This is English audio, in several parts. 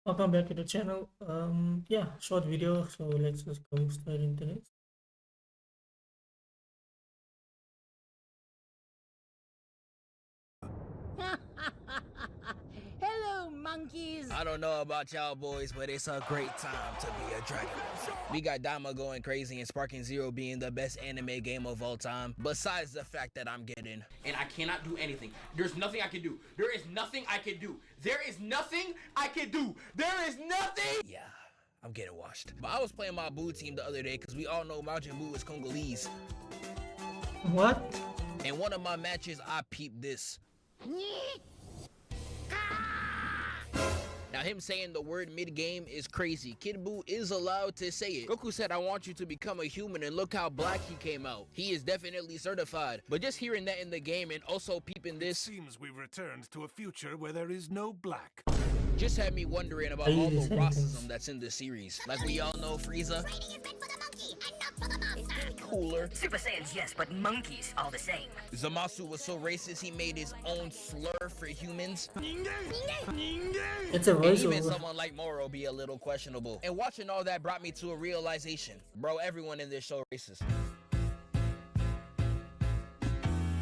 Welcome back to the channel. Yeah, short video, so let's just go straight into this. Hello, monkeys. I don't know about y'all boys, but it's a great time to be a Dragon Ball fan. We got Dama going crazy and Sparking Zero being the best anime game of all time, besides the fact that I'm getting. And I cannot do anything. There's nothing I can do. There is nothing I can do. There is nothing I can do. There is nothing. Yeah, I'm getting washed. But I was playing my Buu team the other day because we all know Majin Buu is Congolese. What? In one of my matches, I peeped this. Now him saying the word mid-game is crazy. Kid Buu is allowed to say it. Goku said, I want you to become a human, and look how black he came out. He is definitely certified. But just hearing that in the game and also peeping this seems we've returned to a future where there is no black. just had me wondering about all the racism that's in the series. Like we all know Frieza. Cooler. Super Saiyans, yes, but monkeys all the same. Zamasu was so racist he made his own slur for humans. It's a And even voiceover. someone like Moro be a little questionable. And watching all that brought me to a realization. Bro, everyone in this show racist.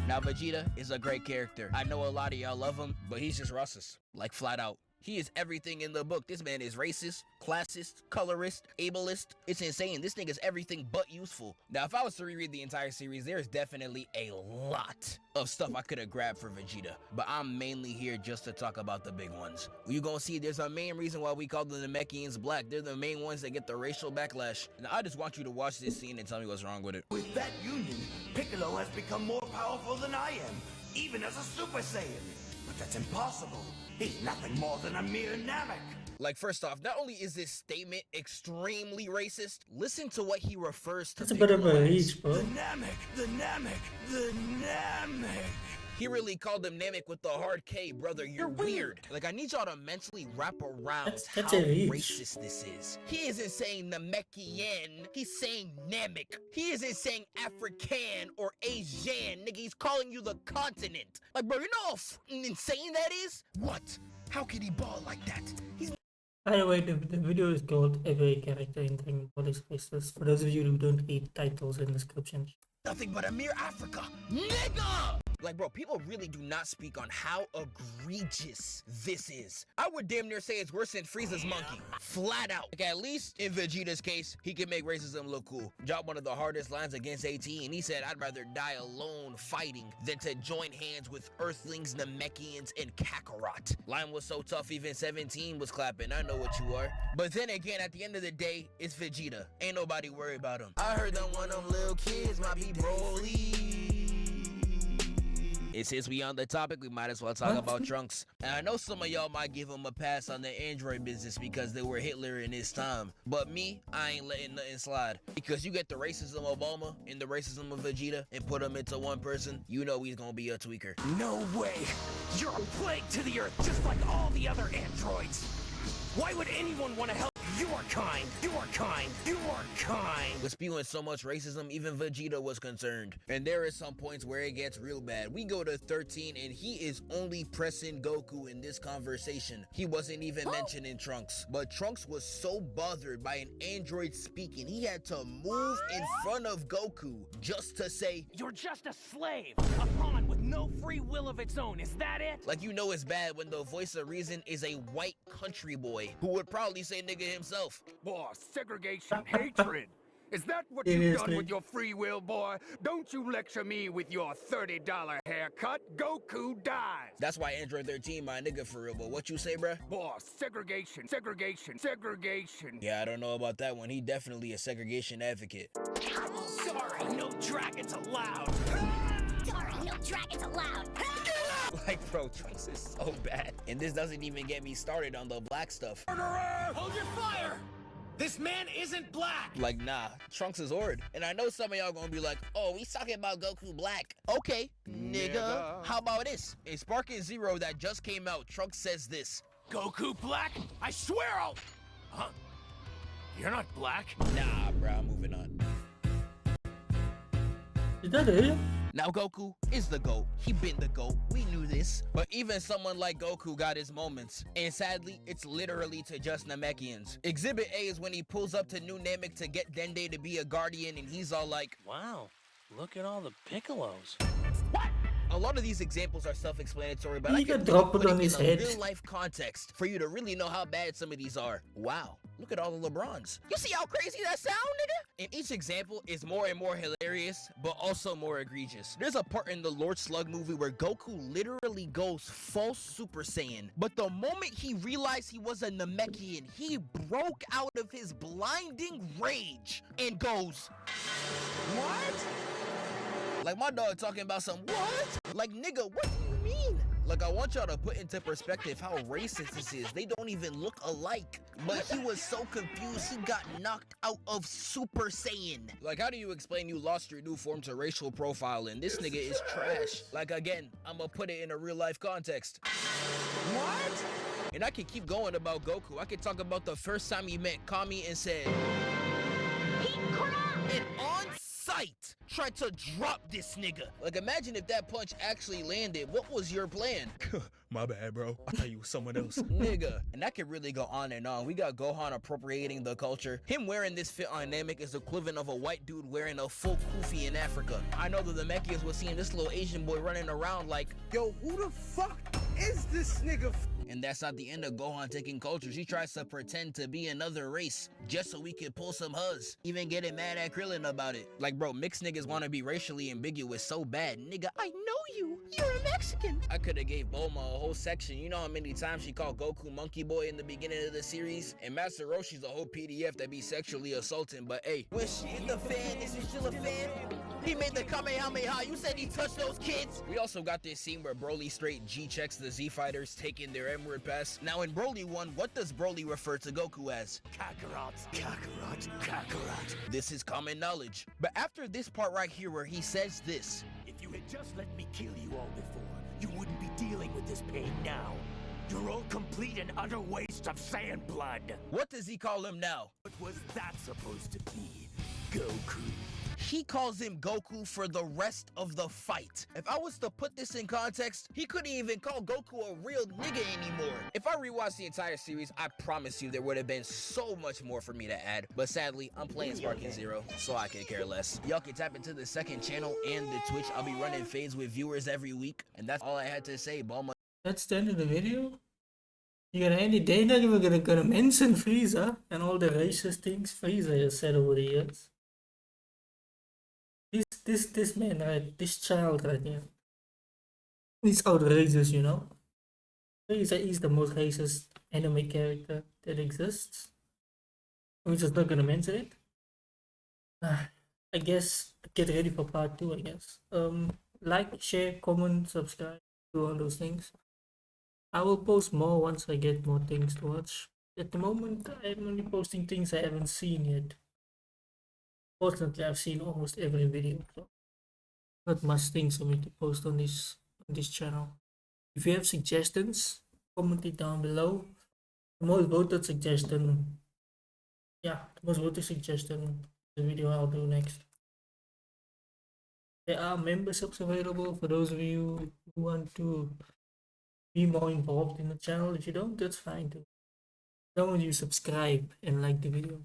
Now Vegeta is a great character. I know a lot of y'all love him, but he's just racist. Like flat out. He is everything in the book. This man is racist, classist, colorist, ableist. It's insane. This nigga's everything but useful. Now, if I was to reread the entire series, there's definitely a lot of stuff I could have grabbed for Vegeta. But I'm mainly here just to talk about the big ones. You gonna see there's a main reason why we call the Namekians black. They're the main ones that get the racial backlash. Now, I just want you to watch this scene and tell me what's wrong with it. With that union, Piccolo has become more powerful than I am, even as a Super Saiyan. But that's impossible. He's nothing more than a mere Namek. Like, first off, not only is this statement extremely racist, listen to what he refers to That's a bit of a Piccolo as. reach, bro. The Namek, the Namek, the Namek. He really called him Namek with the hard K, brother. You're weird. Like, I need y'all to mentally wrap around That's how a reach. racist this is. He isn't saying Namekian, he's saying Namek. He isn't saying African or Asian, nigga. He's calling you the continent. Like, bro, you know how insane that is? What? How can he ball like that? He's By the way, the video is called Every Character in Dragon Ball is Racist. For those of you who don't read titles in description. nothing but a mere Africa, nigga! Like, bro, people really do not speak on how egregious this is. I would damn near say it's worse than Frieza's monkey. Flat out. Like, at least in Vegeta's case, he can make racism look cool. Dropped one of the hardest lines against AT, and he said, I'd rather die alone fighting than to join hands with Earthlings, Namekians, and Kakarot. Line was so tough, even 17 was clapping. I know what you are. But then again, at the end of the day, it's Vegeta. Ain't nobody worried about him. I heard that one of them little kids might be Broly. And since we on the topic, we might as well talk about Trunks. And I know some of y'all might give him a pass on the Android business because they were Hitler in his time. But me, I ain't letting nothing slide. Because you get the racism of Obama and the racism of Vegeta and put them into one person, you know he's gonna be a tweaker. No way! You're a plague to the Earth, just like all the other androids! Why would anyone want to help your kind? Your kind! Your kind! With spewing so much racism, even Vegeta was concerned. And there is some points where it gets real bad. We go to 13 and he is only pressing Goku in this conversation. He wasn't even mentioning Trunks. But Trunks was so bothered by an android speaking, he had to move in front of Goku just to say, You're just a slave! A pawn with no free will of its own, is that it? like, you know it's bad when the voice of reason is a white country boy who would probably say nigga himself. Boy, segregation, hatred. Is that what you've done Seriously? with your free will, boy? Don't you lecture me with your $30 haircut. Goku dies. That's why Android 13 my nigga for real, but what you say, bruh? Boy, segregation, segregation, segregation. Yeah, I don't know about that one. He definitely a segregation advocate. Sorry, no dragons allowed! Sorry, no dragons allowed. Like, bro, Trunks is so bad. And this doesn't even get me started on the black stuff. Hold your fire! This man isn't black! Like, nah, Trunks is Ord. And I know some of y'all gonna be like, oh, he's talking about Goku Black. Okay, nigga. How about this? In Sparking Zero that just came out, Trunks says this. Goku black? I swear I'll... Huh? You're not black? Nah, bro, I'm moving on. Is that it? Now Goku is the GOAT. He been the GOAT. We knew this. But even someone like Goku got his moments. And sadly, it's literally to just Namekians. Exhibit A is when he pulls up to New Namek to get Dende to be a guardian and he's all like, Wow, look at all the Piccolos. what? A lot of these examples are self-explanatory, but He I could can drop put it on in his a head. real-life context for you to really know how bad some of these are. Wow, look at all the LeBrons. You see how crazy that sound, nigga? And each example is more and more hilarious, but also more egregious. There's a part in the Lord Slug movie where Goku literally goes full Super Saiyan, but the moment he realized he was a Namekian, he broke out of his blinding rage and goes, what? Like my dog talking about some what? Like nigga, what do you mean? Like I want y'all to put into perspective how racist this is. They don't even look alike. But he was so confused he got knocked out of Super Saiyan. Like how do you explain you lost your new form to racial profiling? This nigga is trash. Like again, I'ma put it in a real life context. What? And I can keep going about Goku. I can talk about the first time he met Kami and said, and on sight tried to drop this nigga. Like imagine if that punch actually landed. What was your plan? My bad, bro. I thought you was someone else. Nigga. And that could really go on and on. We got Gohan appropriating the culture. Him wearing this fit on Namek is equivalent of a white dude wearing a full kufi in Africa. I know that the Namekians was seeing this little Asian boy running around like, yo, who the fuck is this nigga? And that's not the end of Gohan taking cultures. He tries to pretend to be another race just so we could pull some huzz. Even getting mad at Krillin about it. Like, bro, mixed niggas want to be racially ambiguous so bad. Nigga, I know you. You're a Mexican. I could have gave Bulma a whole section. You know how many times she called Goku Monkey Boy in the beginning of the series? And Master Roshi's a whole PDF that be sexually assaulting. But hey, when she hit the fan, is she still a fan? He made the Kamehameha. You said he touched those kids. We also got this scene where Broly straight G-checks the Z-Fighters taking their M-word pass. Now in Broly 1, what does Broly refer to Goku as? Kakarot, Kakarot, Kakarot. This is common knowledge. But after this part right here where he says this, If you had just let me kill you all before, you wouldn't be dealing with this pain now. You're all complete and utter waste of Saiyan blood. what does he call him now? What was that supposed to be? Goku. He calls him Goku for the rest of the fight. If I was to put this in context, he couldn't even call Goku a real nigga anymore. If I rewatched the entire series, I promise you there would have been so much more for me to add. But sadly, I'm playing Sparking Zero, so I could care less. Y'all can tap into the second channel and the Twitch. I'll be running fades with viewers every week. And that's all I had to say, Bulma. That's the end of the video. You're gonna end it day that we're gonna mention Frieza and all the racist things Frieza has said over the years. This man right, this child right here. He's outrageous, you know. Frieza is the most racist anime character that exists. We're just not gonna mention it. I guess get ready for part 2, I guess. Like, share, comment, subscribe, do all those things. I will post more once I get more things to watch. At the moment, I'm only posting things I haven't seen yet. Fortunately, I've seen almost every video, so not much things for me to post on this channel. If you have suggestions, comment it down below. The most voted suggestion, the video I'll do next. There are memberships available for those of you who want to be more involved in the channel. If you don't, that's fine too. As long as you subscribe and like the video.